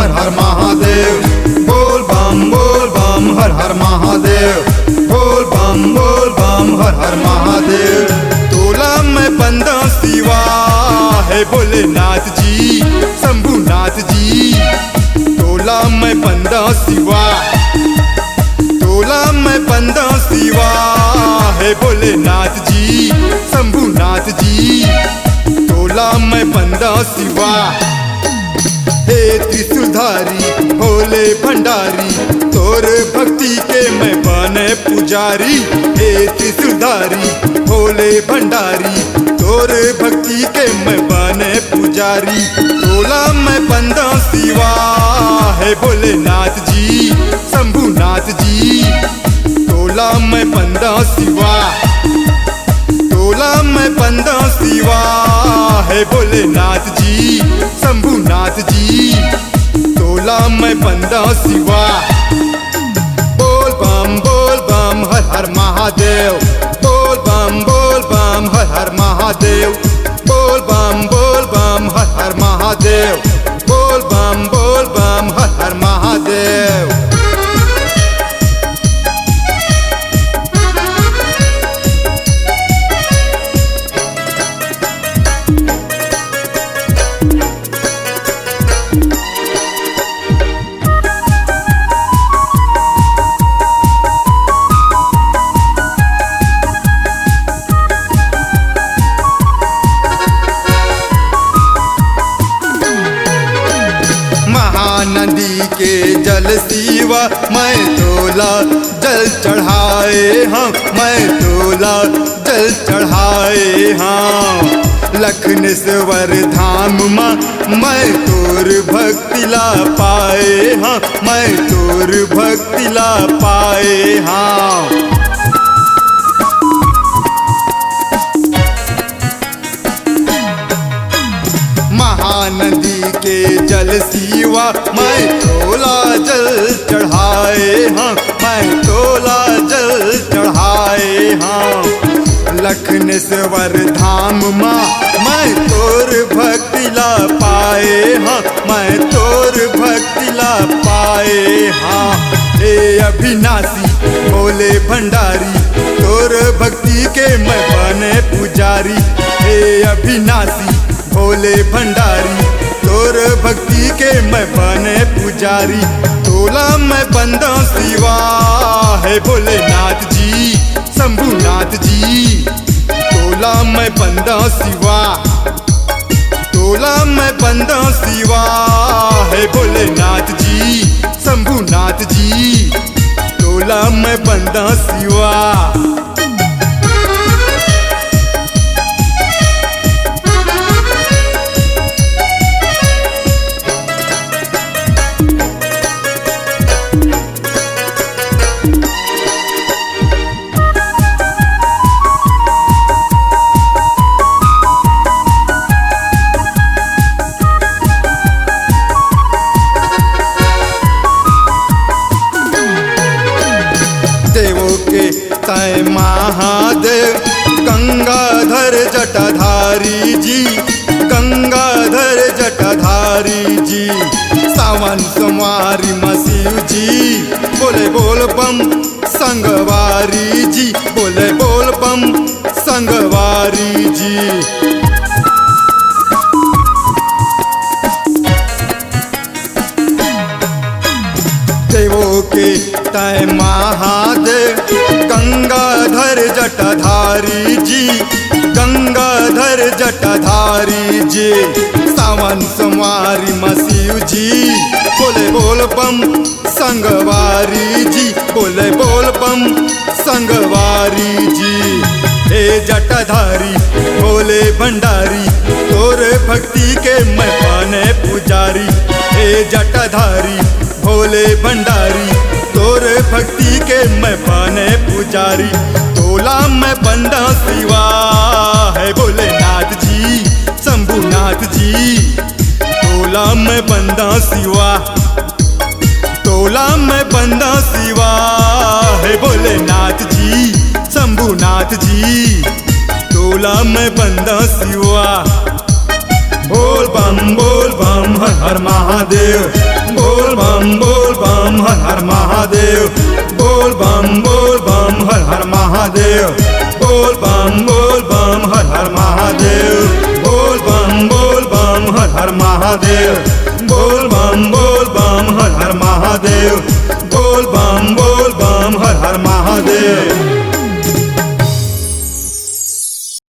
हर हर महादेव। बोल बम हर हर महादेव। बोल बम हर हर महादेव। तोला में बंदा सिवा है भोलेनाथ जी, शंभुनाथ जी। तोला में बंदा सिवा, तोला में बंदा सिवा है भोलेनाथ जी, शंभुनाथ जी। तोला में बंदा सिवा। हे त्रिशूलधारी भोले भंडारी, तोर भक्ति के मैं बने पुजारी। हे त्रिशूलधारी भोले भंडारी, तोर भक्ति के मैं बने पुजारी। तोला में बंदा सिवा है भोलेनाथ जी, शंभुनाथ जी। तोला में बंदा सिवा, तोला में बंदा सिवा है भोलेनाथ जी, शंभुनाथ जी। तोला में बंदा सिवा। बोल बम हर हर महादेव। बोल बम हर हर महादेव। बोल बम हर हर महादेव। बोल बम हर हर महादेव। महानदी के जल सिवा मैं तोला जल चढ़ाए हाँ, मैं तोला जल चढ़ाए हाँ। लखनेश्वर धाम माँ मैं तोर भक्ति ला पाए हाँ, मैं तोर भक्ति ला पाए हाँ। महानदी के जल सिवा मैं तोला जल चढ़ाए हाँ, मैं तोला जल चढ़ाए हाँ। लखनेश्वर धाम माँ मैं तोर भक्ति ला पाए हाँ, मैं तोर भक्ति ला पाए हाँ। हे अविनाशी भोले भंडारी, तोर भक्ति के मैं बने पुजारी। हे अविनाशी भोले भंडारी, तोर भक्ति के मैं बने पुजारी। तोला में बंदा सिवा है भोलेनाथ जी, शंभुनाथ जी। तोला में बंदा सिवा, तोला में बंदा सिवा है भोलेनाथ जी, शंभुनाथ जी। तोला में बंदा सिवा। तय महादेव गंगाधर जटाधारी जी, गंगाधर जटाधारी जी। सावन सोमवारी मसीह जी, बोले बोल बम संगवारी जी, बोले बोल बम संगवारी जी। देवों के तय महादेव गंगाधर जटाधारी जी, गंगाधर जटाधारी जी। सावन सोमवारी मसीह जी, बोले बोल बम संगवारी जी, बोले बोल बम संगवारी जी। हे जटाधारी भोले भंडारी, तोर भक्ति के मैं बने पुजारी। हे जटाधारी भोले भंडारी, तोर भक्ति के मैं बने पुजारी। तोला में बंदा सिवा है भोलेनाथ जी, शंभुनाथ जी। तोला में बंदा सिवा, तोला में बंदा सिवा है भोलेनाथ जी, शंभुनाथ जी। तोला में बंदा सिवा। बोल बम हर हर महादेव। बोल बम हर हर महादेव, बोल बम हर हर महादेव, बोल बम हर हर महादेव, बोल बम हर हर महादेव।